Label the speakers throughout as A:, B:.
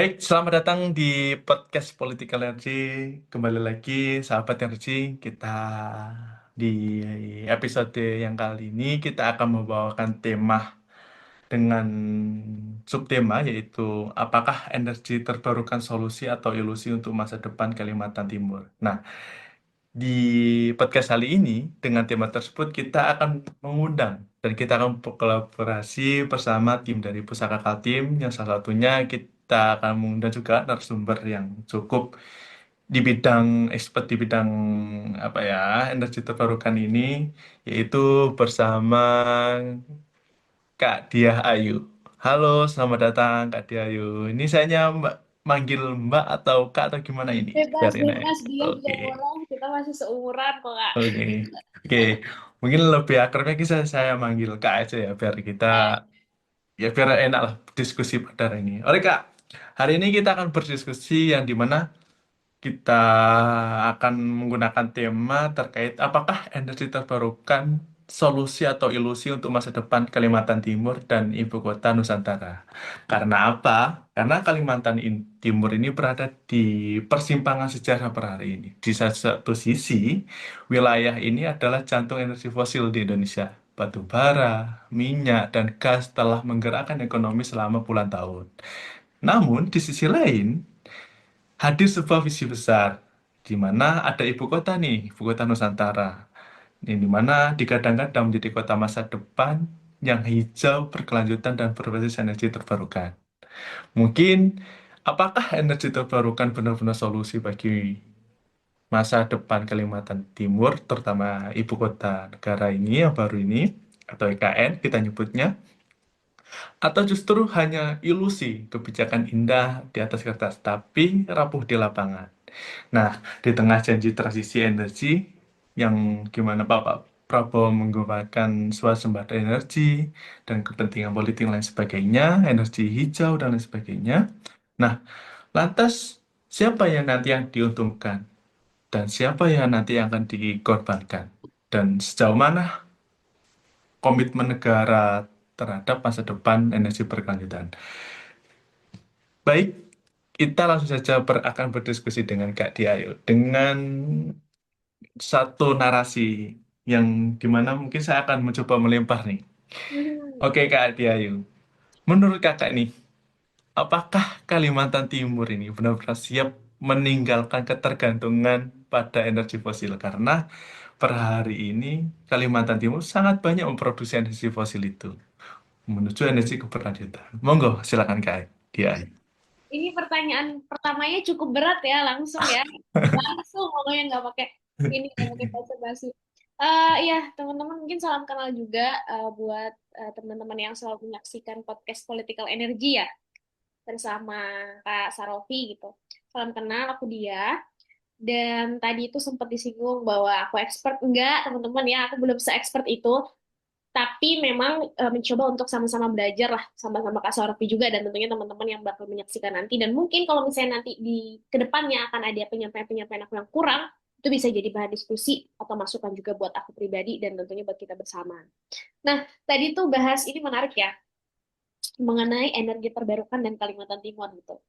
A: Baik, selamat datang di podcast Political Energy. Kembali lagi, sahabat Energy. Kita di episode yang kali ini kita akan membawakan tema dengan subtema yaitu apakah energi terbarukan solusi atau ilusi untuk masa depan Kalimantan Timur. Nah, di podcast kali ini dengan tema tersebut kita akan mengundang dan kita akan berkolaborasi bersama tim dari Pusaka Kaltim yang salah satunya kita akan mengundang juga narasumber yang cukup di bidang expert di bidang apa ya energi terbarukan ini yaitu bersama Kak Diah Ayu. Halo, selamat datang Kak Diah Ayu. Ini saya Mbak manggil Mbak atau Kak atau gimana ini?
B: Bebas,
A: Biar enak ya.
B: bebas dia
A: Oke.
B: juga boleh. Kita masih seumuran kok, Kak.
A: Oke, oke. Mungkin lebih akrabnya saya manggil Kak aja ya, biar kita biar enak lah diskusi pada hari ini. Oke Kak, hari ini kita akan berdiskusi yang dimana kita akan menggunakan tema terkait apakah energi terbarukan solusi atau ilusi untuk masa depan Kalimantan Timur dan Ibu Kota Nusantara. Karena apa? Karena Timur ini berada di persimpangan sejarah per hari ini. Di satu sisi, wilayah ini adalah jantung energi fosil di Indonesia. Batu bara, minyak, dan gas telah menggerakkan ekonomi selama puluhan tahun. Namun, di sisi lain, hadir sebuah visi besar di mana ada ibu kota nih, ibu kota Nusantara. Ini di mana digadang-gadang menjadi kota masa depan yang hijau, berkelanjutan, dan berbasis energi terbarukan. Mungkin, apakah energi terbarukan benar-benar solusi bagi masa depan Kalimantan Timur, terutama ibu kota negara ini yang baru ini, atau IKN kita nyebutnya, atau justru hanya ilusi kebijakan indah di atas kertas, tapi rapuh di lapangan. Nah, di tengah janji transisi energi yang gimana Pak Prabowo menggunakan swasembada energi dan kepentingan politik lain sebagainya, energi hijau dan lain sebagainya. Nah, lantas siapa yang nanti yang diuntungkan dan siapa yang nanti yang akan dikorbankan dan sejauh mana komitmen negara terhadap masa depan energi berkelanjutan. Baik, kita langsung saja akan berdiskusi dengan Kak Diayu dengan satu narasi yang dimana mungkin saya akan mencoba melempar nih.
B: Hmm.
A: Oke Kak Diayu, menurut kakak nih, apakah Kalimantan Timur ini benar-benar siap meninggalkan ketergantungan pada energi fosil? Karena per hari ini Kalimantan Timur sangat banyak memproduksi energi fosil itu menuju energi keberlanjutan. Monggo, silakan Kak Diayu.
B: Ini pertanyaan pertamanya cukup berat ya, langsung ya. Langsung ngomongnya nggak pakai ini, nggak pakai basa-basi. Iya, teman-teman mungkin salam kenal juga buat teman-teman yang selalu menyaksikan podcast Political Energy ya, bersama Kak Sarofi gitu. Salam kenal, aku dia. Dan tadi itu sempat disinggung bahwa aku expert. Enggak, teman-teman ya, aku belum se-expert itu. Tapi memang mencoba untuk sama-sama belajar lah, sama-sama Kak Sorfi juga dan tentunya teman-teman yang bakal menyaksikan nanti. Dan mungkin kalau misalnya nanti di kedepannya akan ada penyampaian-penyampaian aku yang kurang, itu bisa jadi bahan diskusi atau masukan juga buat aku pribadi dan tentunya buat kita bersama. Nah, tadi tuh bahas ini menarik ya, mengenai energi terbarukan dan Kalimantan Timur gitu.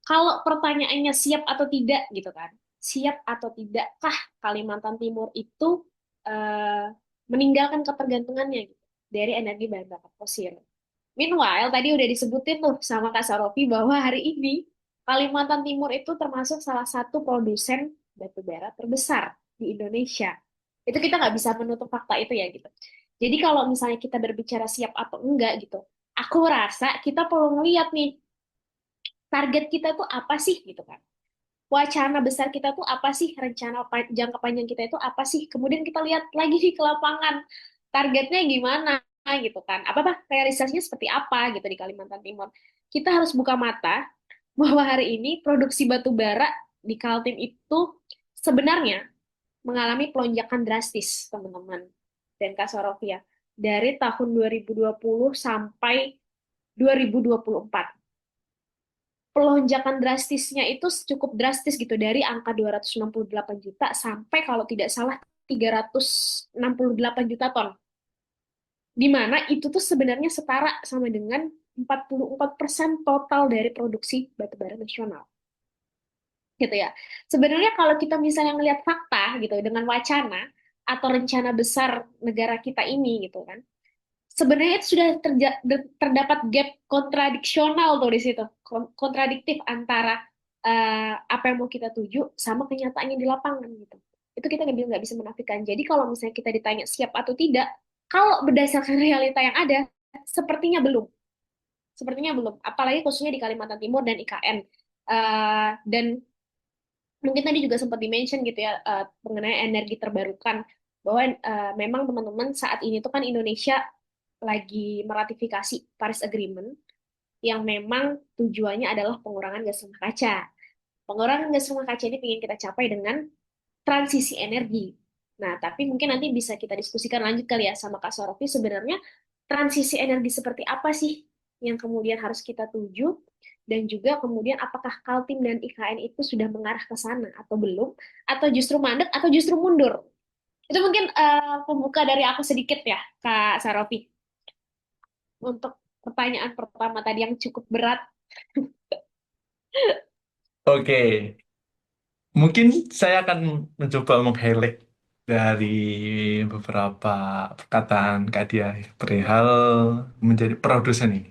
B: Kalau pertanyaannya siap atau tidak gitu kan, siap atau tidakkah Kalimantan Timur itu eh, meninggalkan ketergantungannya gitu, dari energi bahan bakar fosil. Meanwhile, tadi udah disebutin tuh sama Kak Sarofi bahwa hari ini Kalimantan Timur itu termasuk salah satu produsen batu bara terbesar di Indonesia. Itu kita nggak bisa menutup fakta itu ya gitu. Jadi kalau misalnya kita berbicara siap atau enggak gitu, aku rasa kita perlu ngeliat nih, target kita tuh apa sih gitu kan. Wacana besar kita tuh apa sih, rencana jangka panjang kita itu apa sih. Kemudian kita lihat lagi di ke lapangan, targetnya gimana gitu kan. Apa realisasinya seperti apa gitu di Kalimantan Timur. Kita harus buka mata bahwa hari ini produksi batu bara di Kaltim itu sebenarnya mengalami pelonjakan drastis, teman-teman. Dan Kak Sorofia, dari tahun 2020 sampai 2024 pelonjakan drastisnya itu cukup drastis gitu, dari angka 268 juta sampai kalau tidak salah 368 juta ton. Di mana itu tuh sebenarnya setara sama dengan 44% total dari produksi batubara nasional. Gitu ya. Sebenarnya kalau kita misalnya ngelihat fakta gitu dengan wacana atau rencana besar negara kita ini gitu kan, sebenarnya itu sudah terdapat gap kontradiksional tuh di situ, kontradiktif antara apa yang mau kita tuju sama kenyataannya di lapangan gitu. Itu kita nggak bisa menafikan. Jadi kalau misalnya kita ditanya siap atau tidak, kalau berdasarkan realita yang ada, sepertinya belum. Sepertinya belum. Apalagi khususnya di Kalimantan Timur dan IKN. Dan mungkin tadi juga sempat di-mention gitu ya mengenai energi terbarukan bahwa memang teman-teman saat ini tuh kan Indonesia lagi meratifikasi Paris Agreement yang memang tujuannya adalah pengurangan gas rumah kaca. Pengurangan gas rumah kaca ini ingin kita capai dengan transisi energi. Nah, tapi mungkin nanti bisa kita diskusikan lanjut kali ya sama Kak Sorofi sebenarnya transisi energi seperti apa sih yang kemudian harus kita tuju dan juga kemudian apakah Kaltim dan IKN itu sudah mengarah ke sana atau belum atau justru mandek atau justru mundur. Itu mungkin pembuka dari aku sedikit ya, Kak Sarofi. Untuk pertanyaan pertama tadi yang cukup berat.
A: Oke, mungkin saya akan mencoba meng-highlight dari beberapa perkataan Kak Dia perihal menjadi produsen ini.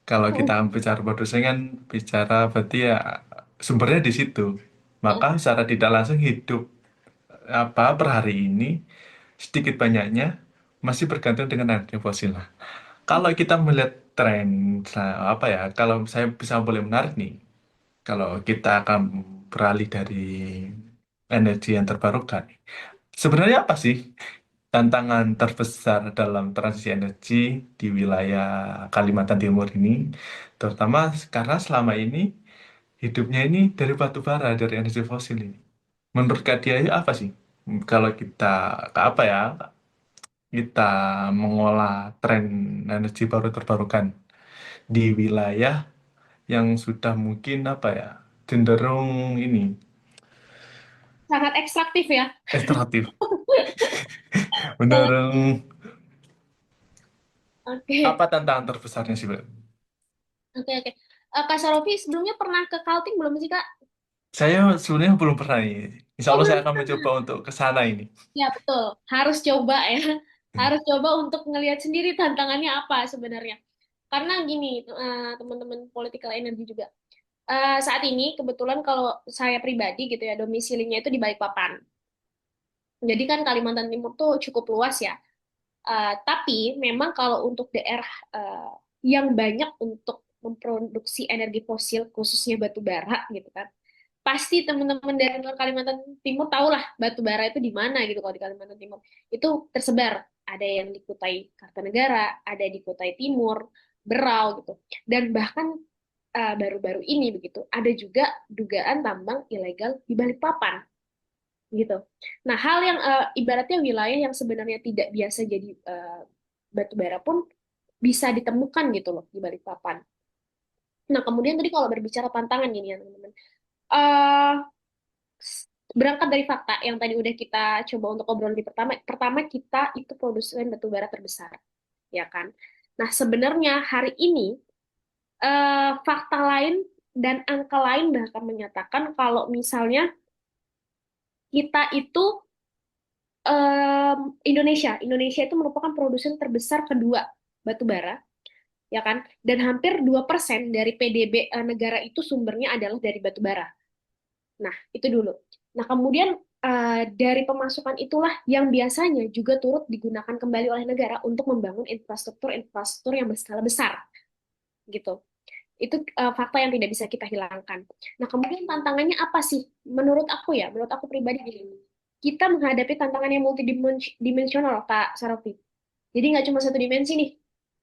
A: Kalau kita bicara produsen kan bicara berarti ya sumbernya di situ. Maka secara tidak langsung hidup apa per hari ini sedikit banyaknya masih bergantung dengan energi fosil. Nah, kalau kita melihat tren apa ya, kalau saya bisa boleh menarik nih, kalau kita akan beralih dari energi yang terbarukan, sebenarnya apa sih tantangan terbesar dalam transisi energi di wilayah Kalimantan Timur ini, terutama karena selama ini hidupnya ini dari batu bara, dari energi fosil ini. Menurut Kak Dia apa sih? Kalau kita apa ya, kita mengolah tren energi baru terbarukan di wilayah yang sudah mungkin apa ya, cenderung ini
B: Sangat ekstraktif ya.
A: ekstraktif,
B: Sangat.
A: cenderung
B: Oke,
A: apa tantangan terbesarnya sih, Mbak?
B: oke, oke. Kak Sarofi sebelumnya pernah ke Kaltim belum sih, Kak?
A: Saya sebenarnya belum pernah nih. Insya
B: Oh,
A: Allah saya
B: belum
A: akan mencoba
B: pernah.
A: untuk ke sana ini.
B: Ya, betul. Harus coba ya. Harus coba untuk ngelihat sendiri tantangannya apa sebenarnya. Karena gini, teman-teman political energy juga. Saat ini kebetulan kalau saya pribadi gitu ya, domisilinya itu di Balikpapan. Jadi kan Kalimantan Timur tuh cukup luas ya. Tapi memang kalau untuk daerah yang banyak untuk memproduksi energi fosil, khususnya batu bara gitu kan, pasti teman-teman dari luar Kalimantan Timur tahu lah batu bara itu di mana gitu kalau di Kalimantan Timur. Itu tersebar. Ada yang di Kutai Kartanegara, ada di Kutai Timur, Berau gitu. Dan bahkan baru-baru ini begitu, ada juga dugaan tambang ilegal di Balikpapan gitu. Nah, hal yang ibaratnya wilayah yang sebenarnya tidak biasa jadi batu bara pun bisa ditemukan gitu loh di Balikpapan. Nah, kemudian tadi kalau berbicara tantangan gini ya teman-teman. Eh, Berangkat dari fakta yang tadi udah kita coba untuk obrol di pertama, pertama kita itu produsen batu bara terbesar, ya kan? Nah, sebenarnya hari ini fakta lain dan angka lain bahkan menyatakan kalau misalnya kita itu Indonesia itu merupakan produsen terbesar kedua batu bara, ya kan? Dan hampir 2% dari PDB negara itu sumbernya adalah dari batu bara. Nah, itu dulu. Nah, kemudian dari pemasukan itulah yang biasanya juga turut digunakan kembali oleh negara untuk membangun infrastruktur-infrastruktur yang berskala besar, gitu. Itu fakta yang tidak bisa kita hilangkan. Nah, kemudian tantangannya apa sih? Menurut aku pribadi gini, kita menghadapi tantangan yang multidimensional, Kak Sarafi. Jadi nggak cuma satu dimensi nih,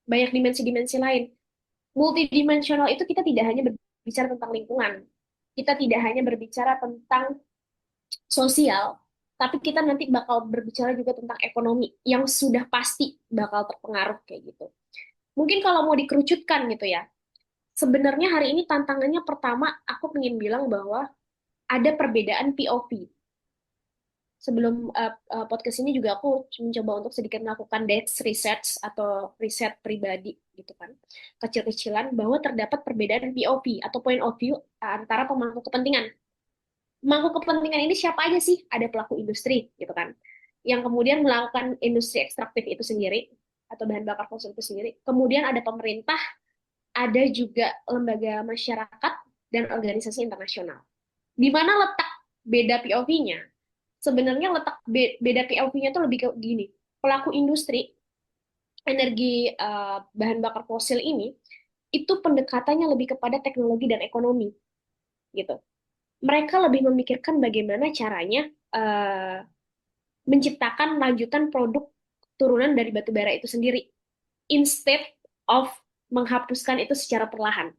B: banyak dimensi-dimensi lain. Multidimensional itu kita tidak hanya berbicara tentang lingkungan, kita tidak hanya berbicara tentang sosial, tapi kita nanti bakal berbicara juga tentang ekonomi yang sudah pasti bakal terpengaruh kayak gitu. Mungkin kalau mau dikerucutkan gitu ya, sebenarnya hari ini tantangannya pertama, aku ingin bilang bahwa ada perbedaan POV. sebelum podcast ini juga aku mencoba untuk sedikit melakukan desk research atau riset pribadi gitu kan, kecil-kecilan, bahwa terdapat perbedaan POV atau point of view antara pemangku kepentingan. Pemangku kepentingan ini siapa aja sih? Ada pelaku industri gitu kan, yang kemudian melakukan industri ekstraktif itu sendiri atau bahan bakar fosil itu sendiri. Kemudian ada pemerintah, ada juga lembaga masyarakat dan organisasi internasional. Di mana letak beda POV-nya? Sebenarnya letak beda POV-nya tuh lebih ke gini. Pelaku industri energi bahan bakar fosil ini itu pendekatannya lebih kepada teknologi dan ekonomi gitu. Mereka lebih memikirkan bagaimana caranya eh, menciptakan lanjutan produk turunan dari batu bara itu sendiri, instead of menghapuskan itu secara perlahan.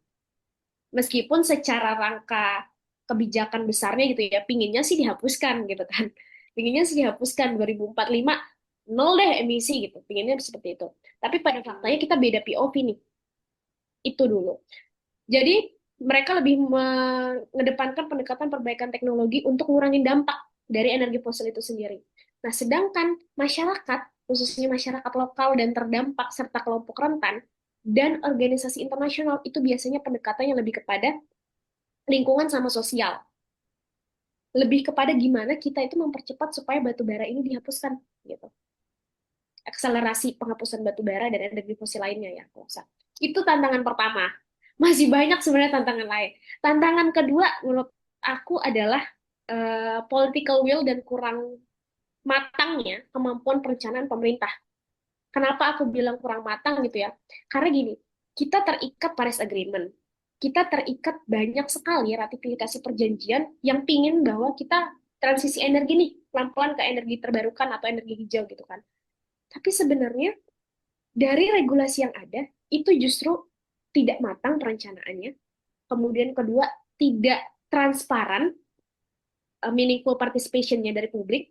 B: Meskipun secara rangka kebijakan besarnya gitu ya, pinginnya sih dihapuskan gitu kan. Pinginnya sih dihapuskan 2045 nol deh emisi gitu. Pinginnya seperti itu. Tapi pada faktanya kita beda POV nih. Itu dulu. Jadi mereka lebih mengedepankan pendekatan perbaikan teknologi untuk ngurangin dampak dari energi fosil itu sendiri. Nah, sedangkan masyarakat, khususnya masyarakat lokal dan terdampak serta kelompok rentan dan organisasi internasional itu biasanya pendekatannya lebih kepada lingkungan sama sosial. Lebih kepada gimana kita itu mempercepat supaya batu bara ini dihapuskan gitu. Akselerasi penghapusan batu bara dan energi fosil lainnya ya, itu tantangan pertama. Masih banyak sebenarnya tantangan lain. Tantangan kedua menurut aku adalah political will dan kurang matangnya kemampuan perencanaan pemerintah. Kenapa aku bilang kurang matang gitu ya? Karena gini, kita terikat Paris Agreement. Kita terikat banyak sekali ratifikasi perjanjian yang pingin bahwa kita transisi energi nih, pelan-pelan ke energi terbarukan atau energi hijau gitu kan. Tapi sebenarnya dari regulasi yang ada, itu justru tidak matang perencanaannya. Kemudian kedua, tidak transparan, meaningful participation-nya dari publik.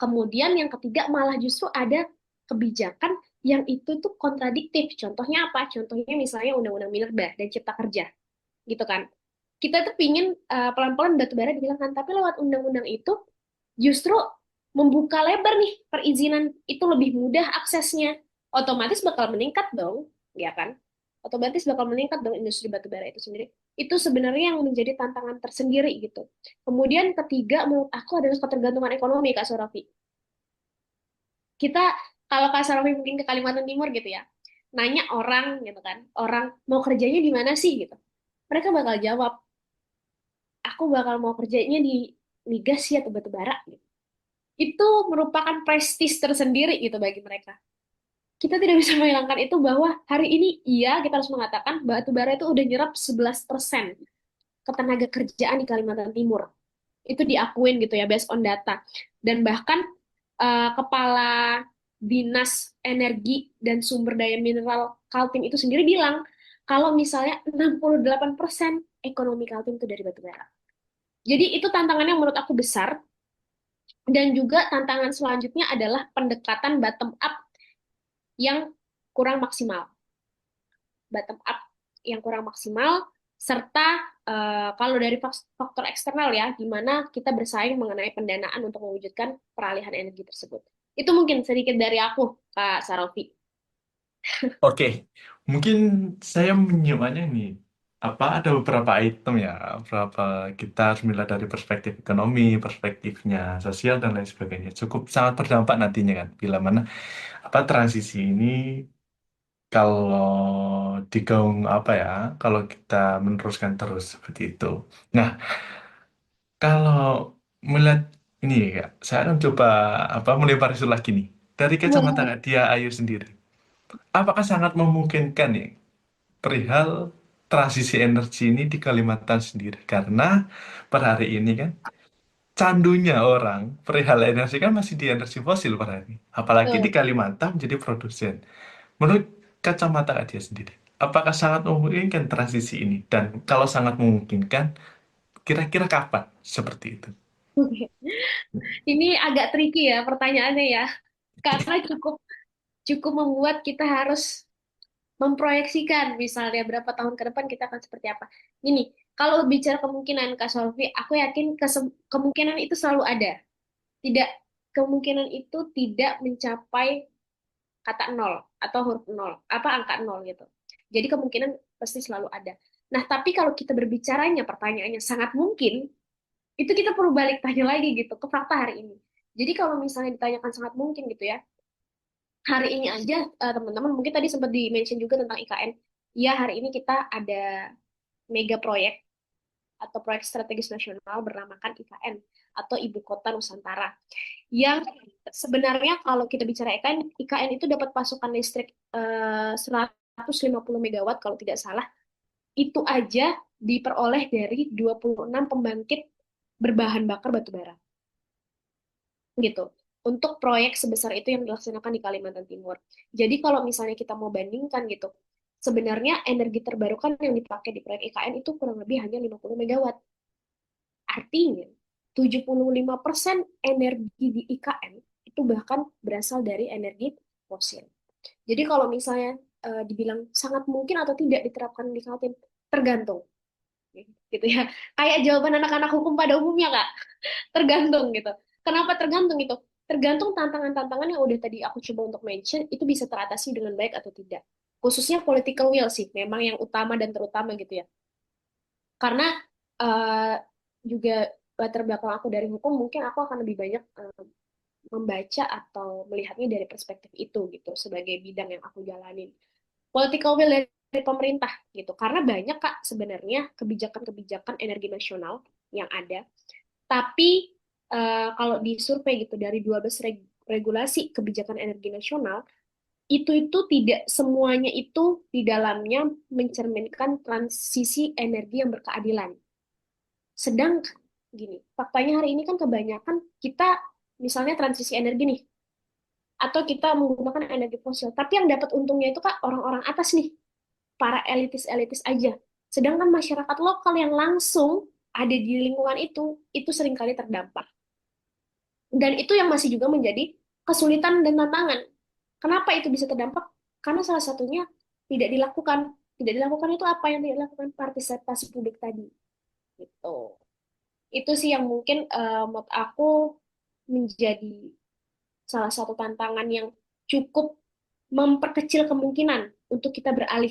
B: Kemudian yang ketiga, malah justru ada kebijakan yang itu tuh kontradiktif. Contohnya apa? Contohnya misalnya Undang-Undang Minerba dan Cipta Kerja, gitu kan. Kita tuh pingin pelan-pelan batu bara dihilangkan, tapi lewat undang-undang itu justru membuka lebar nih perizinan itu lebih mudah aksesnya. Otomatis bakal meningkat dong, ya kan? Otomatis bakal meningkat dong industri batu bara itu sendiri. Itu sebenarnya yang menjadi tantangan tersendiri gitu. Kemudian ketiga menurut aku adalah ketergantungan ekonomi Kak Surafi. Kita kalau Kak Surafi mungkin ke Kalimantan Timur gitu ya, nanya orang gitu kan, orang mau kerjanya di mana sih gitu. Mereka bakal jawab, aku bakal mau kerjanya di migas ya atau batu bara gitu. Itu merupakan prestis tersendiri gitu bagi mereka. Kita tidak bisa menghilangkan itu bahwa hari ini iya kita harus mengatakan batu bara itu udah nyerap 11% ketenaga kerjaan di Kalimantan Timur. Itu diakuin gitu ya based on data. Dan bahkan kepala Dinas Energi dan Sumber Daya Mineral Kaltim itu sendiri bilang kalau misalnya 68% ekonomi Kaltim itu dari batu bara. Jadi itu tantangan yang menurut aku besar. Dan juga tantangan selanjutnya adalah pendekatan bottom up yang kurang maksimal. Bottom up yang kurang maksimal, serta kalau dari faktor eksternal ya, gimana kita bersaing mengenai pendanaan untuk mewujudkan peralihan energi tersebut. Itu mungkin sedikit dari aku, Kak Sarofi.
A: Oke, mungkin saya menyimaknya nih, apa ada beberapa item ya, beberapa kita harus melihat dari perspektif ekonomi, perspektifnya sosial dan lain sebagainya. Cukup sangat berdampak nantinya kan, bila mana apa transisi ini kalau digaung apa ya, kalau kita meneruskan terus seperti itu. Nah, kalau melihat ini ya, saya akan coba apa melempar isu lagi nih dari kacamata
B: Boleh.
A: Kak Dia Ayu sendiri. Apakah sangat memungkinkan ya perihal transisi energi ini di Kalimantan sendiri? Karena per hari ini kan candunya orang perihal energi kan masih di energi fosil per hari. Apalagi di
B: Betul.
A: Kalimantan menjadi produsen. Menurut kacamata Kak dia sendiri, apakah sangat memungkinkan transisi ini? Dan kalau sangat memungkinkan, kira-kira kapan seperti itu?
B: Oke. Ini agak tricky ya pertanyaannya ya, karena cukup cukup membuat kita harus memproyeksikan misalnya berapa tahun ke depan kita akan seperti apa. Ini kalau bicara kemungkinan Kak Solvi, aku yakin kemungkinan itu selalu ada. Tidak, kemungkinan itu tidak mencapai kata nol atau huruf nol, apa angka nol gitu. Jadi kemungkinan pasti selalu ada. Nah, tapi kalau kita berbicaranya pertanyaannya sangat mungkin, itu kita perlu balik tanya lagi gitu ke fakta hari ini. Jadi kalau misalnya ditanyakan sangat mungkin gitu ya, hari ini aja teman-teman mungkin tadi sempat di-mention juga tentang IKN. Ya, hari ini kita ada mega proyek atau proyek strategis nasional bernamakan IKN atau Ibu Kota Nusantara. Yang sebenarnya kalau kita bicara IKN itu dapat pasokan listrik 150 megawatt kalau tidak salah. Itu aja diperoleh dari 26 pembangkit berbahan bakar batu bara gitu. Untuk proyek sebesar itu yang dilaksanakan di Kalimantan Timur. Jadi kalau misalnya kita mau bandingkan gitu, sebenarnya energi terbarukan yang dipakai di proyek IKN itu kurang lebih hanya 50 megawatt. Artinya, 75% energi di IKN itu bahkan berasal dari energi fosil. Jadi kalau misalnya dibilang sangat mungkin atau tidak diterapkan di Kaltim, tergantung gitu ya. Kayak jawaban anak-anak hukum pada umumnya, Kak. Tergantung gitu. Kenapa tergantung itu? Tergantung tantangan-tantangan yang udah tadi aku coba untuk mention itu bisa teratasi dengan baik atau tidak. Khususnya political will sih, memang yang utama dan terutama gitu ya. Karena eh, juga latar belakang aku dari hukum, mungkin aku akan lebih banyak membaca atau melihatnya dari perspektif itu gitu sebagai bidang yang aku jalanin. Political will dari pemerintah gitu. Karena banyak Kak sebenarnya kebijakan-kebijakan energi nasional yang ada. Tapi kalau di survei gitu dari 12 regulasi kebijakan energi nasional, itu tidak semuanya itu di dalamnya mencerminkan transisi energi yang berkeadilan. Sedangkan gini, faktanya hari ini kan kebanyakan kita misalnya transisi energi nih, atau kita menggunakan energi fosil. Tapi yang dapat untungnya itu Kak orang-orang atas nih, para elitis-elitis aja. Sedangkan masyarakat lokal yang langsung ada di lingkungan itu seringkali terdampak. Dan itu yang masih juga menjadi kesulitan dan tantangan. Kenapa itu bisa terdampak? Karena salah satunya tidak dilakukan. Tidak dilakukan itu apa yang tidak dilakukan? Partisipasi publik tadi. Gitu. Itu sih yang mungkin menurut aku menjadi salah satu tantangan yang cukup memperkecil kemungkinan untuk kita beralih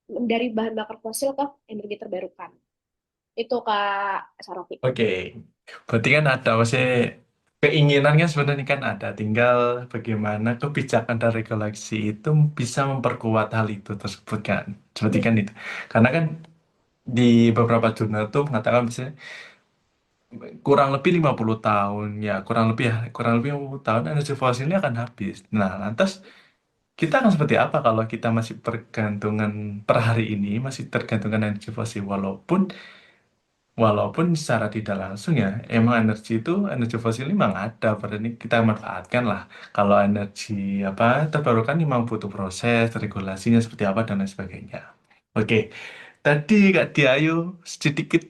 B: dari bahan bakar fosil ke energi terbarukan. Itu Kak Sarofi.
A: Oke, berarti kan ada maksudnya keinginan kan sebenarnya kan ada, tinggal bagaimana kebijakan dan regulasi itu bisa memperkuat hal itu tersebut kan, seperti
B: Iya,
A: kan itu. Karena kan di beberapa jurnal tuh mengatakan misalnya kurang lebih 50 tahun ya, kurang lebih 50 tahun energi fosilnya akan habis. Nah, lantas kita akan seperti apa kalau kita masih pergantungan per hari ini masih tergantungan energi fosil walaupun secara tidak langsung ya, emang energi fosil ini memang ada, berarti kita manfaatkan lah. Kalau energi apa terbarukan memang butuh proses, regulasinya seperti apa dan lain sebagainya. Oke, tadi Kak Diayu sedikit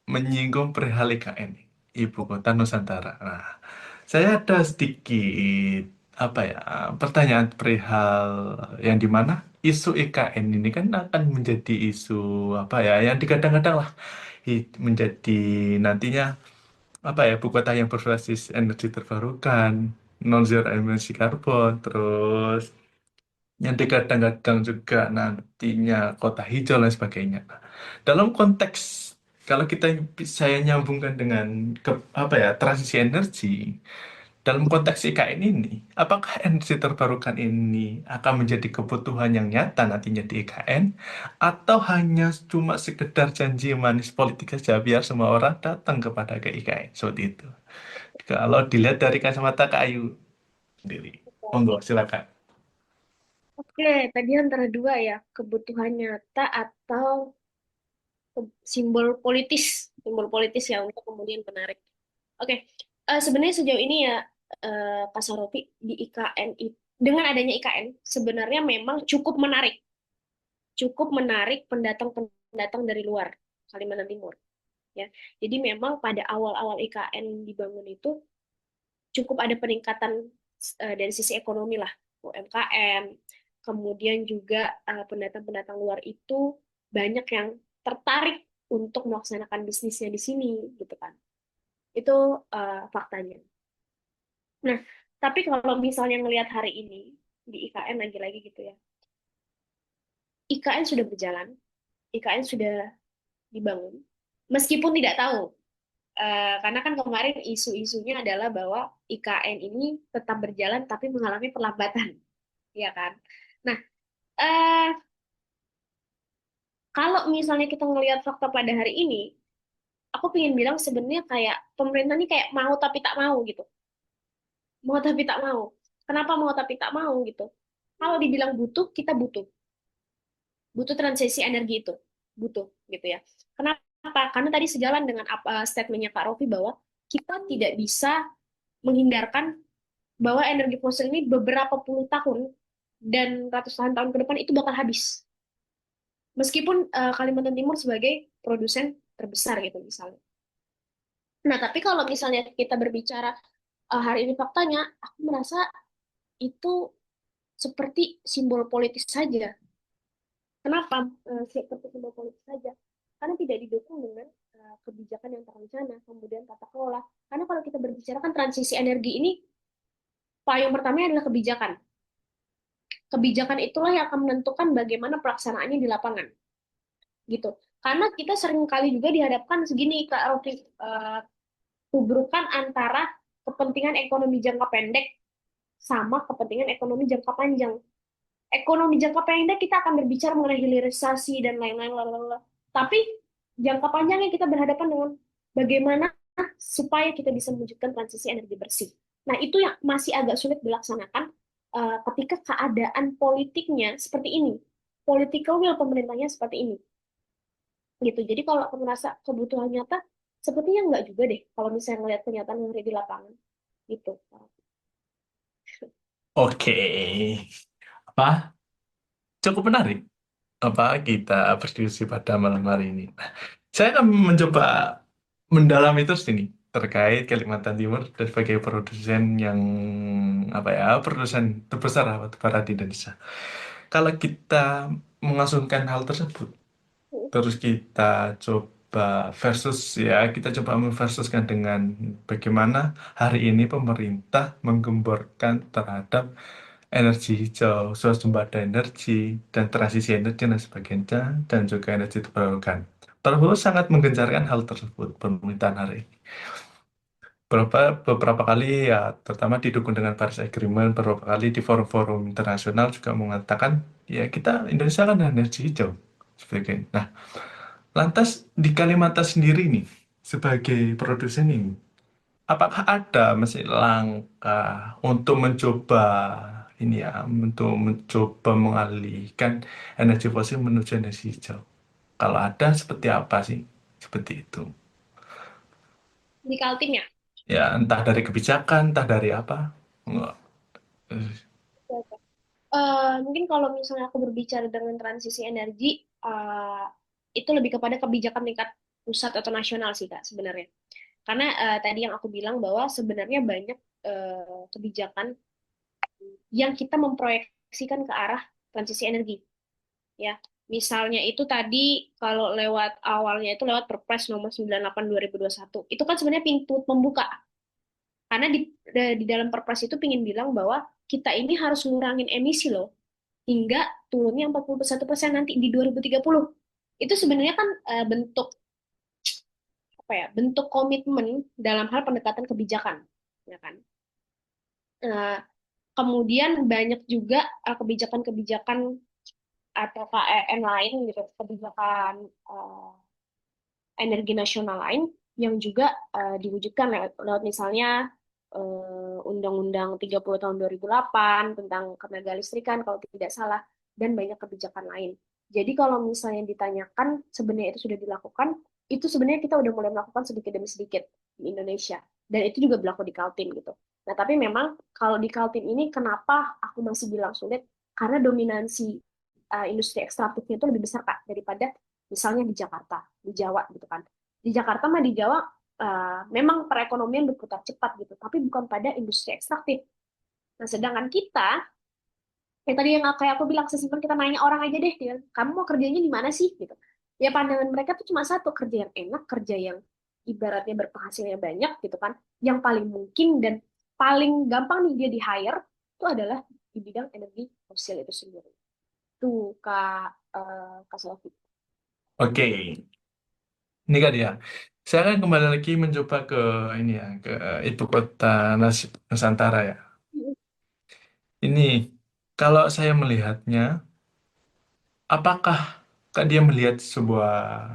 A: menyinggung perihal IKN, Ibu Kota Nusantara. Nah, saya ada sedikit apa ya pertanyaan perihal yang dimana isu IKN ini kan akan menjadi isu apa ya yang digadang-gadang lah menjadi nantinya apa ya ibu kota yang berbasis energi terbarukan, non zero emisi karbon, terus yang digadang-gadang juga nantinya kota hijau dan sebagainya. Nah, dalam konteks kalau kita saya nyambungkan dengan apa ya transisi energi dalam konteks IKN ini, apakah energi terbarukan ini akan menjadi kebutuhan yang nyata nantinya di IKN, atau hanya cuma sekedar janji manis politik saja biar semua orang datang kepada ke IKN, seperti itu. Kalau dilihat dari kacamata Kak Ayu sendiri. Monggo, silakan.
B: oke, tadi antara dua ya, kebutuhan nyata atau simbol politis ya untuk kemudian menarik. Oke, sebenarnya sejauh ini ya Kak Sarofi di IKN dengan adanya IKN sebenarnya memang cukup menarik pendatang-pendatang dari luar Kalimantan Timur. Ya, jadi memang pada awal-awal IKN dibangun itu cukup ada peningkatan dari sisi ekonomi lah, UMKM, kemudian juga pendatang-pendatang luar itu banyak yang tertarik untuk melaksanakan bisnisnya di sini, gitu kan. Itu faktanya. Nah, tapi kalau misalnya ngelihat hari ini di IKN lagi-lagi gitu ya, IKN sudah berjalan, IKN sudah dibangun, meskipun tidak tahu. Karena kan kemarin isu-isunya adalah bahwa IKN ini tetap berjalan tapi mengalami perlambatan, ya kan? Nah, eh, kalau misalnya kita ngelihat fakta pada hari ini, aku pengen bilang sebenarnya kayak pemerintah ini kayak mau tapi tak mau gitu. Mau tapi tak mau. Kenapa mau tapi tak mau gitu? Kalau dibilang butuh, kita butuh. Butuh transisi energi itu. Butuh gitu ya. Kenapa? Karena tadi sejalan dengan apa statementnya Kak Rofi bahwa kita tidak bisa menghindarkan bahwa energi fosil ini beberapa puluh tahun dan ratusan tahun ke depan itu bakal habis. Meskipun Kalimantan Timur sebagai produsen terbesar gitu misalnya. Nah, tapi kalau misalnya kita berbicara hari ini faktanya, aku merasa itu seperti simbol politis saja. Kenapa seperti simbol politis saja? Karena tidak didukung dengan kebijakan yang terencana, kemudian tata kelola. Karena kalau kita berbicara kan transisi energi ini, payung pertamanya adalah kebijakan. Kebijakan itulah yang akan menentukan bagaimana pelaksanaannya di lapangan, gitu. Karena kita sering kali juga dihadapkan segini, Kak Rofi, hubrukan antara kepentingan ekonomi jangka pendek sama kepentingan ekonomi jangka panjang. Ekonomi jangka pendek kita akan berbicara mengenai hilirisasi dan lain-lain. Tapi jangka panjangnya kita berhadapan dengan bagaimana supaya kita bisa mewujudkan transisi energi bersih. Nah, itu yang masih agak sulit dilaksanakan ketika keadaan politiknya seperti ini. Political will pemerintahnya seperti ini. Gitu. Jadi kalau aku merasa kebutuhan nyata, sepertinya enggak juga deh kalau misalnya melihat kenyataan yang ada di lapangan. Gitu.
A: Oke, apa? Cukup menarik apa kita berdiskusi pada malam hari ini. Nah, saya akan mencoba mendalami terus ini terkait Kalimantan Timur dan sebagai produsen yang apa ya, produsen terbesar batu bara di Indonesia. Kalau kita mengasumsikan hal tersebut, terus kita coba versus ya, kita coba memversuskan dengan bagaimana hari ini pemerintah menggemborkan terhadap energi hijau, swasembada energi, dan transisi energi dan sebagainya, dan juga energi terbarukan. Prabowo sangat menggencarkan hal tersebut pemerintahan hari ini. Beberapa kali ya, terutama didukung dengan Paris Agreement, beberapa kali di forum-forum internasional juga mengatakan, ya kita Indonesia kan energi hijau. Sebagainya. Nah, lantas di Kalimantan sendiri nih, sebagai produsen ini, apakah ada masih langkah untuk mencoba ini ya, untuk mencoba mengalihkan energi fosil menuju energi hijau? Kalau ada, seperti apa sih? Seperti itu.
B: Di Kaltim ya.
A: Ya, entah dari kebijakan, entah dari apa. Enggak.
B: Mungkin kalau misalnya aku berbicara dengan transisi energi, itu lebih kepada kebijakan tingkat pusat atau nasional sih Kak sebenarnya. Karena tadi yang aku bilang bahwa sebenarnya banyak kebijakan yang kita memproyeksikan ke arah transisi energi, ya. Misalnya itu tadi kalau lewat awalnya itu lewat Perpres nomor 98 2021. Itu kan sebenarnya pintu pembuka. Karena di dalam Perpres itu pingin bilang bahwa kita ini harus ngurangin emisi loh hingga turunnya 41% nanti di 2030. Itu sebenarnya kan bentuk apa ya? Bentuk komitmen dalam hal pendekatan kebijakan, ya kan? Eh, Kemudian banyak juga kebijakan-kebijakan atau KEN lain gitu, kebijakan eh, energi nasional lain yang juga diwujudkan lewat misalnya Undang-Undang 30 tahun 2008 tentang ketenaga listrikan kalau tidak salah, dan banyak kebijakan lain. Jadi kalau misalnya ditanyakan sebenarnya itu sudah dilakukan, itu sebenarnya kita udah mulai melakukan sedikit demi sedikit di Indonesia. Dan itu juga berlaku di Kaltim gitu. Nah, tapi memang kalau di Kaltim ini kenapa aku masih bilang sulit? Karena dominansi industri ekstraktifnya itu lebih besar Kak daripada misalnya di Jakarta, di Jawa gitu kan. Di Jakarta mah di Jawa memang perekonomian berputar cepat gitu, tapi bukan pada industri ekstraktif. Nah, sedangkan kita, yang tadi yang kayak aku bilang, sesimpel kita nanya orang aja deh, dia, kamu mau kerjanya di mana sih? Gitu. Ya pandangan mereka tuh cuma satu, kerja yang enak, kerja yang ibaratnya berpenghasilannya banyak gitu kan, yang paling mungkin dan paling gampang nih dia di hire itu adalah di bidang energi fosil itu sendiri. Tuh Kak Selvi.
A: Oke, ini kan dia. Saya akan kembali lagi mencoba ke ini ya, ke ibu kota Nusantara ya. Ini, kalau saya melihatnya, apakah Kak dia melihat sebuah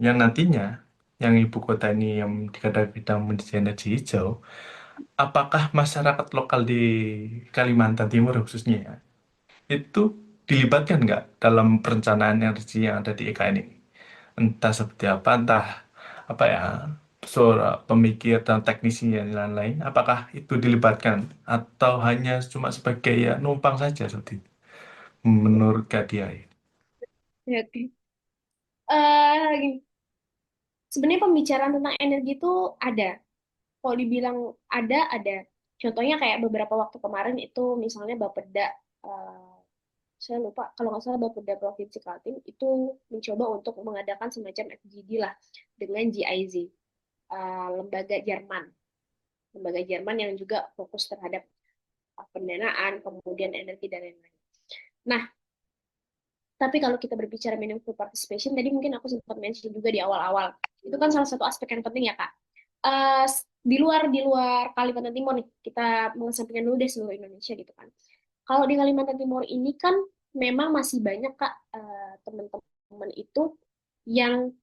A: yang nantinya, yang ibu kota ini yang dikatakan menjadi energi hijau, apakah masyarakat lokal di Kalimantan Timur khususnya ya, itu dilibatkan nggak dalam perencanaan energi yang ada di IKN ini? Entah seperti apa, entah apa ya, suara pemikir dan teknisinya dan lain-lain, apakah itu dilibatkan atau hanya cuma sebagai ya numpang saja seperti itu, menurut Kak Dia?
B: Ya, oke. Gini, sebenarnya pembicaraan tentang energi itu ada. Kalau dibilang ada. Contohnya kayak beberapa waktu kemarin itu misalnya Bapeda, eh, saya lupa kalau nggak salah Bapeda Provinsi Kaltim itu mencoba untuk mengadakan semacam FGD lah dengan GIZ, lembaga Jerman, yang juga fokus terhadap pendanaan, kemudian energi dan lain-lain. Nah, tapi kalau kita berbicara meaningful participation, tadi mungkin aku sempat mention juga di awal-awal, itu kan salah satu aspek yang penting ya Kak. Di luar Kalimantan Timur nih, kita mengesampingkan dulu deh seluruh Indonesia gitu kan. Kalau di Kalimantan Timur ini kan memang masih banyak Kak, teman-teman itu yang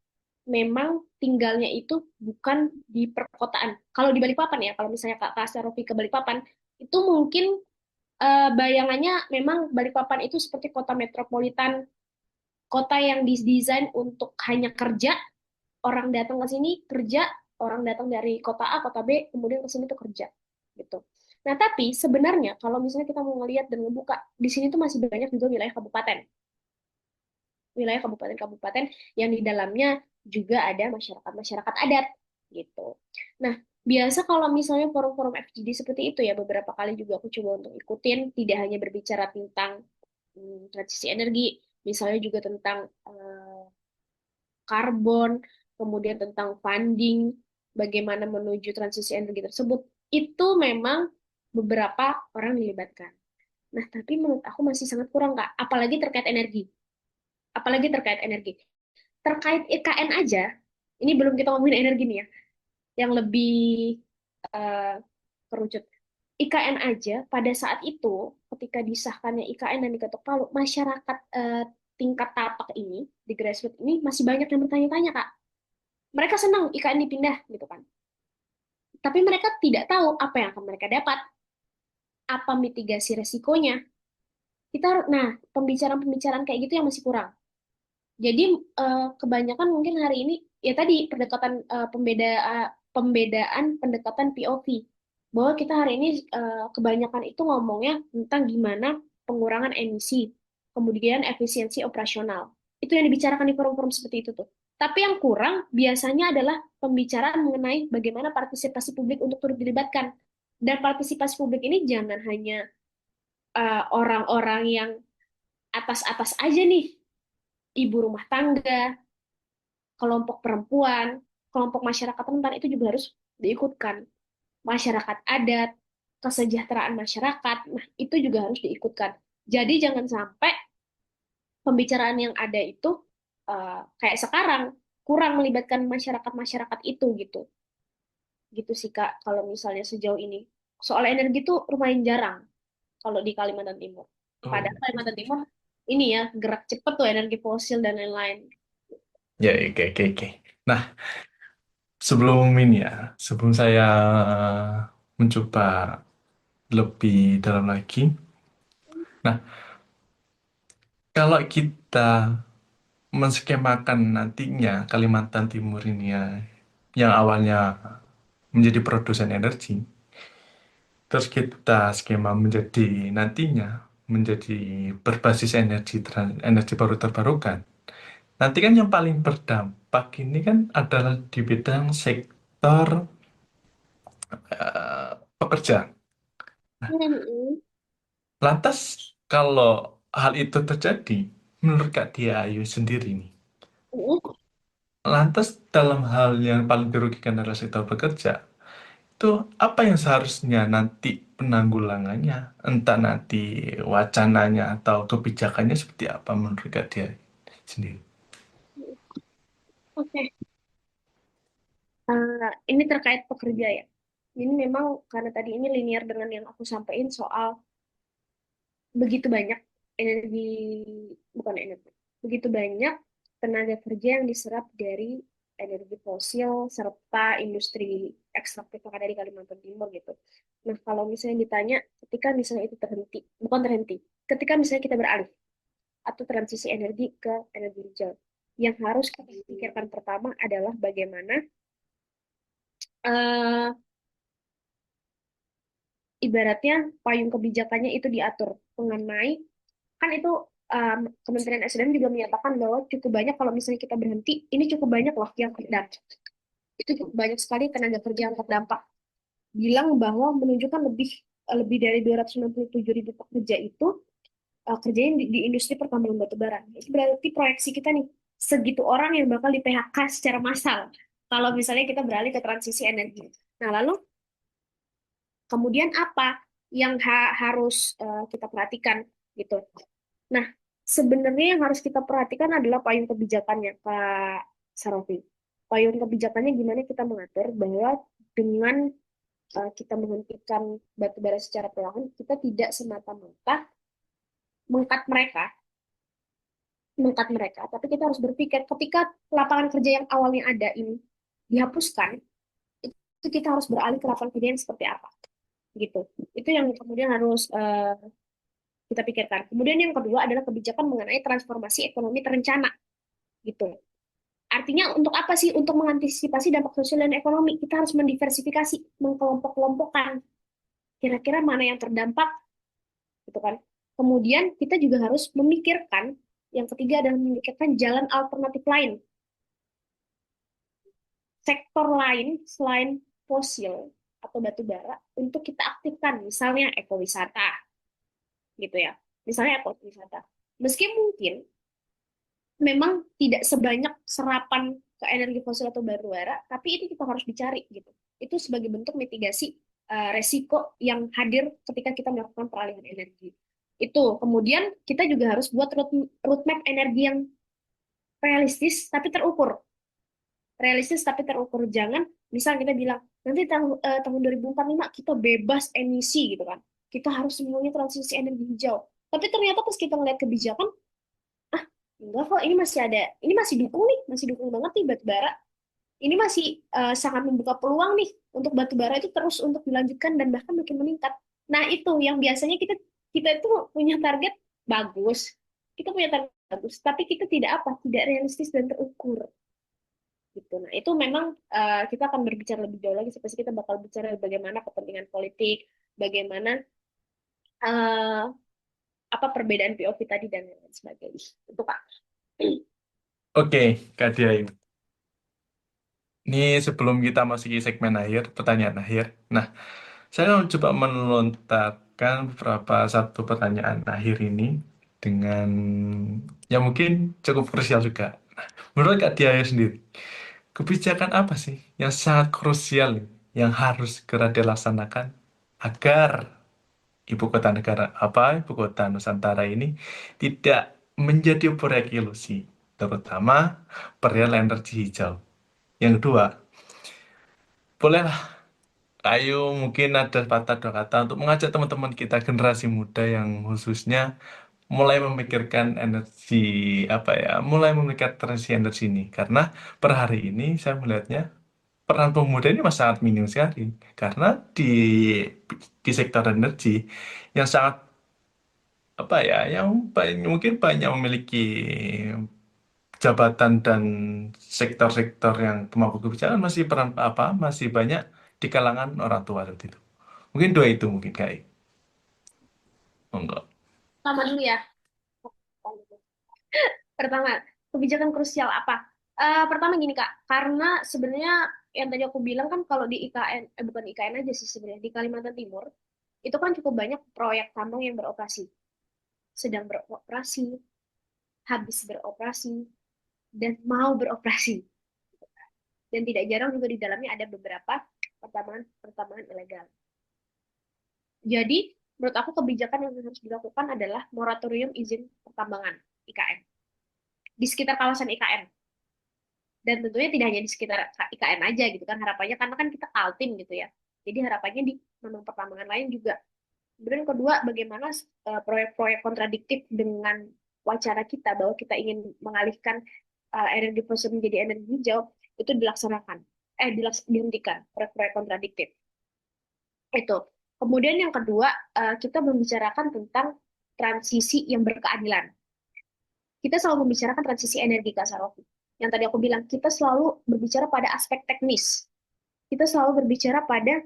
B: memang tinggalnya itu bukan di perkotaan. Kalau di Balikpapan ya, kalau misalnya Kak Kasarofi ke Balikpapan, itu mungkin bayangannya memang Balikpapan itu seperti kota metropolitan, kota yang didesain untuk hanya kerja, orang datang ke sini kerja, orang datang dari kota A, kota B, kemudian ke sini tuh kerja, gitu. Nah, tapi sebenarnya kalau misalnya kita mau ngelihat dan ngebuka, di sini tuh masih banyak juga wilayah kabupaten-kabupaten yang di dalamnya juga ada masyarakat-masyarakat adat, gitu. Nah, biasa kalau misalnya forum-forum FGD seperti itu ya, beberapa kali juga aku coba untuk ikutin, tidak hanya berbicara tentang transisi energi, misalnya juga tentang karbon, kemudian tentang funding, bagaimana menuju transisi energi tersebut, itu memang beberapa orang dilibatkan. Nah, tapi menurut aku masih sangat kurang, Kak. Apalagi terkait energi. Apalagi terkait energi. Terkait IKN aja, ini belum kita ngomongin energi nih ya, yang lebih eh, kerucut. IKN aja pada saat itu, ketika disahkannya IKN dan diketok palu, masyarakat tingkat tapak ini, di grassroots ini, masih banyak yang bertanya-tanya, Kak. Mereka senang IKN dipindah gitu kan. Tapi mereka tidak tahu apa yang akan mereka dapat, apa mitigasi resikonya. Nah, pembicaraan-pembicaraan kayak gitu yang masih kurang. Jadi kebanyakan mungkin hari ini ya tadi pendekatan pembedaan pendekatan POV, bahwa kita hari ini kebanyakan itu ngomongnya tentang gimana pengurangan emisi, kemudian efisiensi operasional. Itu yang dibicarakan di forum-forum seperti itu tuh. Tapi yang kurang biasanya adalah pembicaraan mengenai bagaimana partisipasi publik untuk turut dilibatkan. Dan partisipasi publik ini jangan hanya orang-orang yang atas-atas aja nih, ibu rumah tangga, kelompok perempuan, kelompok masyarakat rentan itu juga harus diikutkan. Masyarakat adat, kesejahteraan masyarakat, nah itu juga harus diikutkan. Jadi jangan sampai pembicaraan yang ada itu kayak sekarang kurang melibatkan masyarakat-masyarakat itu gitu. Gitu sih Kak, kalau misalnya sejauh ini. Soal energi tuh lumayan jarang kalau di Kalimantan Timur. Padahal
A: Oh,
B: Kalimantan Timur ini ya gerak cepet tuh energi fosil dan lain-lain.
A: ya, oke, oke, oke. Nah, sebelum ini ya, sebelum saya mencoba lebih dalam lagi. Nah, kalau kita menskemakan nantinya Kalimantan Timur ini ya, yang awalnya menjadi produsen energi, terus kita skema menjadi nantinya menjadi berbasis energi baru terbarukan. Nanti kan yang paling berdampak ini kan adalah di bidang sektor pekerja.
B: Hmm.
A: Lantas kalau hal itu terjadi, menurut Kak Dia Ayu sendiri nih,
B: Hmm.
A: lantas dalam hal yang paling dirugikan adalah sektor pekerja, itu apa yang seharusnya nanti penanggulangannya, entah nanti wacananya atau kebijakannya seperti apa menurut Kak dia sendiri?
B: Oke. Ini terkait pekerja ya. Ini memang karena tadi ini linear dengan yang aku sampaikan soal begitu banyak energi, bukan energi, begitu banyak tenaga kerja yang diserap dari energi fosil serta industri ekstraktif yang ada di Kalimantan Timur gitu. Nah, kalau misalnya ditanya, ketika misalnya itu terhenti, bukan terhenti, ketika misalnya kita beralih atau transisi energi ke energi hijau, yang harus kita pikirkan pertama adalah bagaimana eh, ibaratnya payung kebijakannya itu diatur mengenai kan itu Kementerian SDM juga menyatakan bahwa cukup banyak kalau misalnya kita berhenti, ini cukup banyak loh yang terdampak. Itu cukup banyak sekali tenaga kerja yang terdampak. Bilang bahwa menunjukkan lebih dari 297.000 pekerja itu kerjanya di industri pertambangan batu bara. Itu berarti proyeksi kita nih segitu orang yang bakal di PHK secara massal kalau misalnya kita beralih ke transisi energi. Nah, lalu kemudian apa yang harus kita perhatikan gitu. Nah, sebenarnya yang harus kita perhatikan adalah payung kebijakannya, Kak Sarofi. Payung kebijakannya gimana kita mengatur bahwa dengan kita menghentikan batu bara secara perlahan, kita tidak semata-mata mengkat mereka, tapi kita harus berpikir ketika lapangan kerja yang awalnya ada ini dihapuskan, itu kita harus beralih ke lapangan kerja yang seperti apa, gitu. Itu yang kemudian harus kita pikirkan. Kemudian yang kedua adalah kebijakan mengenai transformasi ekonomi terencana, gitu. Artinya untuk apa sih? Untuk mengantisipasi dampak sosial dan ekonomi, kita harus mendiversifikasi, mengkelompok-kelompokkan. Kira-kira mana yang terdampak, gitu kan? Kemudian kita juga harus memikirkan, yang ketiga adalah memikirkan jalan alternatif lain, sektor lain selain fosil atau batu bara untuk kita aktifkan, misalnya ekowisata, gitu ya. Misalnya ekowisata. Meski mungkin memang tidak sebanyak serapan ke energi fosil atau batu bara, tapi itu kita harus dicari gitu. Itu sebagai bentuk mitigasi resiko yang hadir ketika kita melakukan peralihan energi. Itu kemudian kita juga harus buat roadmap energi yang realistis tapi terukur. Realistis tapi terukur. Jangan misal kita bilang nanti tahun 2045 kita bebas emisi gitu kan. Kita harus semuanya transisi energi hijau. Tapi ternyata pas kita ngeliat kebijakan, ah enggak kok ini masih dukung nih, masih dukung banget nih batu bara. Ini masih sangat membuka peluang nih untuk batu bara itu terus untuk dilanjutkan dan bahkan makin meningkat. Nah, itu yang biasanya kita kita itu punya target bagus. Kita punya target bagus, tapi kita tidak apa? Tidak realistis dan terukur gitu. Nah, itu memang kita akan berbicara lebih jauh lagi. Pasti kita bakal bicara bagaimana kepentingan politik, bagaimana eh, apa perbedaan POV tadi dan lain sebagainya. Itu Kak.
A: Oke, Kak Diayu. Ini sebelum kita masuk ke segmen akhir, pertanyaan akhir. Nah, saya mau coba melontarkan beberapa satu pertanyaan akhir ini dengan yang mungkin cukup krusial juga. Menurut Kak Diayu sendiri, kebijakan apa sih yang sangat krusial yang harus segera dilaksanakan agar ibu kota Nusantara ini tidak menjadi proyek ilusi, terutama perihal energi hijau. Yang kedua, bolehlah Ayo mungkin ada patah dua kata untuk mengajak teman-teman kita generasi muda yang khususnya mulai memikirkan energi apa ya, mulai memikirkan transisi energi ini karena per hari ini saya melihatnya peran pemuda ini masih sangat minim sekali karena di sektor energi yang sangat apa ya, yang mungkin banyak memiliki jabatan dan sektor-sektor yang pemangku kebijakan masih peran apa masih banyak di kalangan orang tua seperti itu. Mungkin dua itu mungkin kayak. Oh, enggak.
B: Sama dulu ya. Pertama, kebijakan krusial apa? Pertama gini Kak, karena sebenarnya yang tadi aku bilang kan kalau di IKN, bukan IKN aja sih sebenarnya, di Kalimantan Timur, itu kan cukup banyak proyek tambang yang beroperasi, sedang beroperasi, habis beroperasi, dan mau beroperasi. dan tidak jarang juga di dalamnya ada beberapa pertambangan ilegal. Jadi, menurut aku kebijakan yang harus dilakukan adalah moratorium izin pertambangan IKN di sekitar kawasan IKN. Dan tentunya tidak hanya di sekitar IKN aja gitu kan harapannya, karena kan kita Kaltim gitu ya. Jadi harapannya di memang pertambangan lain juga. Kemudian kedua, bagaimana proyek-proyek kontradiktif dengan wacana kita bahwa kita ingin mengalihkan energi fosil menjadi energi hijau itu dilaksanakan, dihentikan proyek-proyek kontradiktif itu. Kemudian yang kedua, kita membicarakan tentang transisi yang berkeadilan. Kita selalu membicarakan transisi energi, Kak Sarofi. Yang tadi aku bilang, kita selalu berbicara pada aspek teknis. Kita selalu berbicara pada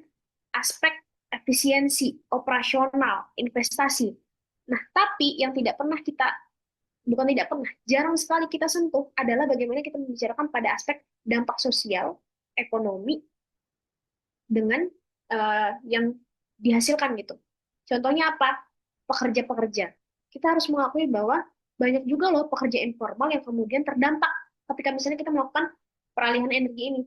B: aspek efisiensi, operasional, investasi. Nah, tapi yang tidak pernah kita, bukan tidak pernah, jarang sekali kita sentuh adalah bagaimana kita membicarakan pada aspek dampak sosial, ekonomi, dengan yang dihasilkan gitu. Contohnya apa? Pekerja-pekerja. Kita harus mengakui bahwa banyak juga loh pekerja informal yang kemudian terdampak ketika misalnya kita melakukan peralihan energi ini.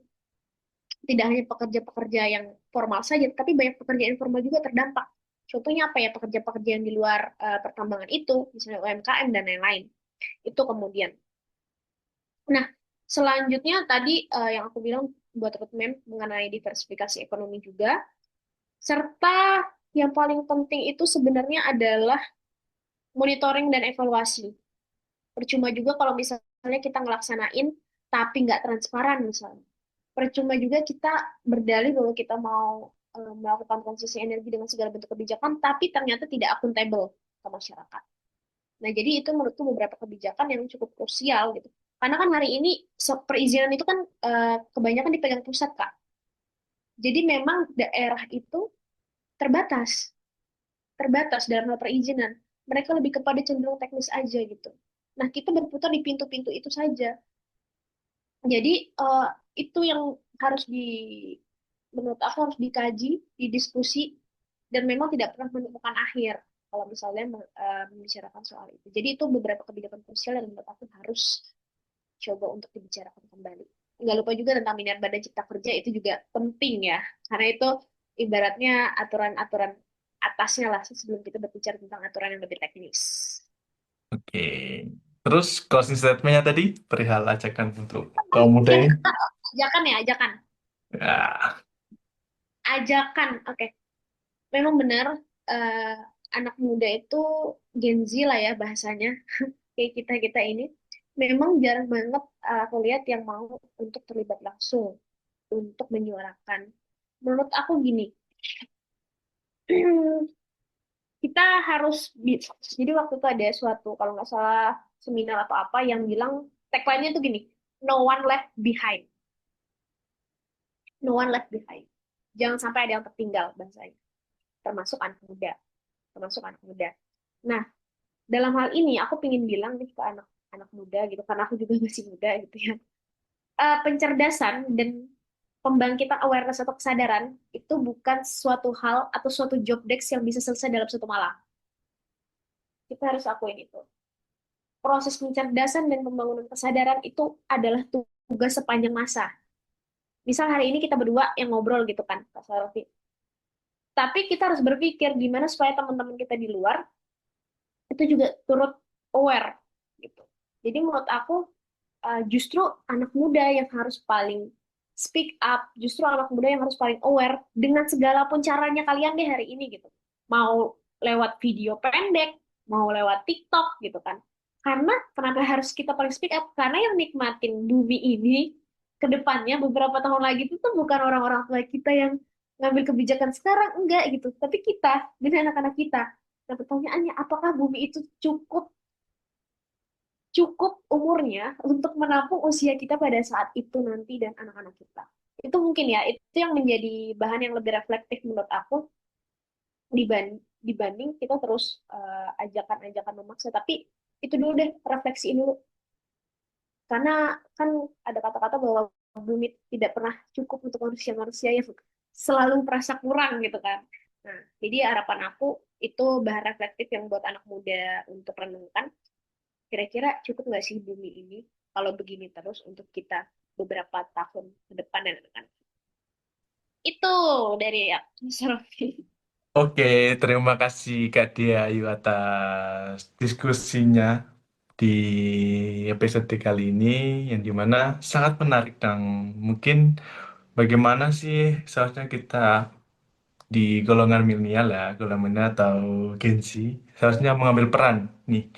B: Tidak hanya pekerja-pekerja yang formal saja, tapi banyak pekerja informal juga terdampak. Contohnya apa ya, pekerja-pekerja yang di luar pertambangan itu, misalnya UMKM dan lain-lain. Itu kemudian. Nah, selanjutnya tadi yang aku bilang buat roadmap mengenai diversifikasi ekonomi juga, serta yang paling penting itu sebenarnya adalah monitoring dan evaluasi. Percuma juga kalau misalnya kita ngelaksanain tapi nggak transparan misalnya. Percuma juga kita berdalih bahwa kita mau melakukan transisi energi dengan segala bentuk kebijakan, tapi ternyata tidak akuntabel ke masyarakat. Nah, jadi itu menurutku beberapa kebijakan yang cukup krusial gitu. Karena kan hari ini perizinan itu kan kebanyakan dipegang pusat, Kak. Jadi memang daerah itu terbatas, terbatas dalam hal perizinan. Mereka lebih kepada cenderung teknis aja gitu. Nah, kita berputar di pintu-pintu itu saja. Jadi itu yang harus menurut aku harus dikaji, didiskusi, dan memang tidak pernah menemukan akhir kalau misalnya membicarakan soal itu. Jadi itu beberapa kebijakan krusial yang menurut aku harus coba untuk dibicarakan kembali. Nggak lupa juga tentang Minerba dan Cipta Kerja, itu juga penting ya, karena itu ibaratnya aturan-aturan atasnya lah sebelum kita berbicara tentang aturan yang lebih teknis.
A: Oke. Terus closing statement-nya tadi perihal ajakan untuk kaum muda
B: Yang
A: ini.
B: ajakan ya, ajakan.
A: Ya,
B: Ajakan, oke. Memang benar, eh, anak muda itu Gen Z lah ya bahasanya, kayak kita-kita ini. Memang jarang banget aku lihat yang mau untuk terlibat langsung, untuk menyuarakan. Menurut aku gini, kita harus jadi waktu itu ada suatu kalau nggak salah seminar atau apa yang bilang tagline-nya tuh gini, no one left behind, no one left behind, jangan sampai ada yang tertinggal bahasanya, termasuk anak muda, termasuk anak muda. Nah, dalam hal ini aku pengen bilang nih ke anak-anak muda gitu, karena aku juga masih muda gitu ya. Pencerdasan dan pembangkitan awareness atau kesadaran itu bukan suatu hal atau suatu job desk yang bisa selesai dalam satu malam. Kita harus akuin itu. Proses pencerdasan dan pembangunan kesadaran itu adalah tugas sepanjang masa. Misal hari ini kita berdua yang ngobrol gitu kan, Kak Sarfi. Tapi kita harus berpikir gimana supaya teman-teman kita di luar itu juga turut aware gitu. Jadi menurut aku justru anak muda yang harus paling speak up, justru anak muda yang harus paling aware dengan segala pun caranya kalian deh hari ini gitu. Mau lewat video pendek, mau lewat TikTok gitu kan. Karena kenapa harus kita paling speak up? Karena yang nikmatin bumi ini ke depannya beberapa tahun lagi itu tuh bukan orang-orang tua kita yang ngambil kebijakan sekarang, enggak gitu. Tapi kita, dan anak-anak kita. Nah, pertanyaannya, apakah bumi itu cukup cukup umurnya untuk menampung usia kita pada saat itu nanti dan anak-anak kita. Itu mungkin ya, itu yang menjadi bahan yang lebih reflektif menurut aku dibanding kita terus ajakan-ajakan memaksa. Tapi itu dulu deh, refleksiin dulu. Karena kan ada kata-kata bahwa bumi tidak pernah cukup untuk manusia-manusia yang selalu merasa kurang gitu kan. Nah, jadi harapan aku itu bahan reflektif yang buat anak muda untuk renungkan. Kira-kira cukup nggak sih bumi ini kalau begini terus untuk kita? beberapa tahun ke depan dan akan. Itu dari aku, Mas Raffi.
A: Oke, terima kasih Kak Dia Ayu atas diskusinya di episode kali ini yang dimana sangat menarik dan mungkin bagaimana sih seharusnya kita di golongan milenial ya, golongan milenial atau Gen Z seharusnya mengambil peran nih,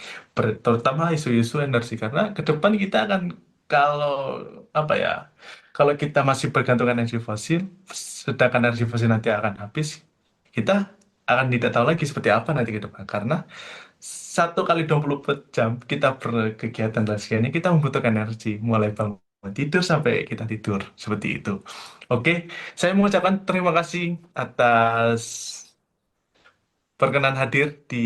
A: terutama isu-isu energi karena ke depan kita akan kalau apa ya, kalau kita masih bergantungan energi fosil, sedangkan energi fosil nanti akan habis, kita akan tidak tahu lagi seperti apa nanti ke depan karena 1 kali 24 jam kita berkegiatan dan sebagainya kita membutuhkan energi mulai bangun tidur sampai kita tidur seperti itu. Oke, saya mengucapkan terima kasih atas berkenan hadir di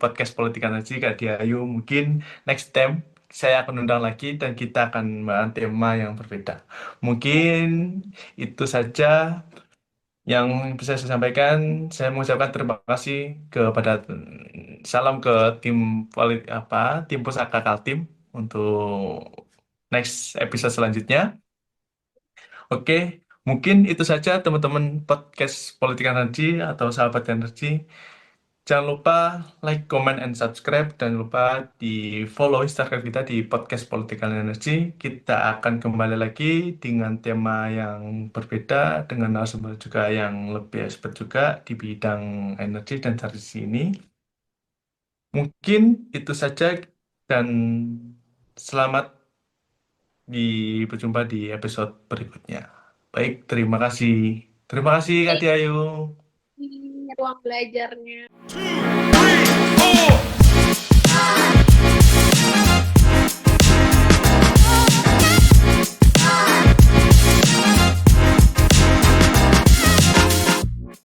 A: podcast Politik Energi Kak Diayu. Mungkin next time saya akan undang lagi dan kita akan membahas tema yang berbeda. Mungkin itu saja yang bisa saya sampaikan. Saya mengucapkan terima kasih kepada salam ke tim tim Pusaka Kaltim untuk next episode selanjutnya. Oke, mungkin itu saja teman-teman podcast Politik Energi atau Sahabat Energi. Jangan lupa like, comment, and subscribe. Dan lupa di follow Instagram kita di podcast Political Energy. Kita akan kembali lagi dengan tema yang berbeda, dengan narasumber juga yang lebih expert juga di bidang energi dan transisi ini. Mungkin itu saja dan selamat berjumpa di episode berikutnya. Baik, terima kasih. Terima kasih Kak
B: Baik,
A: Ayu.
B: ruang belajarnya.
C: 2, 3, 4.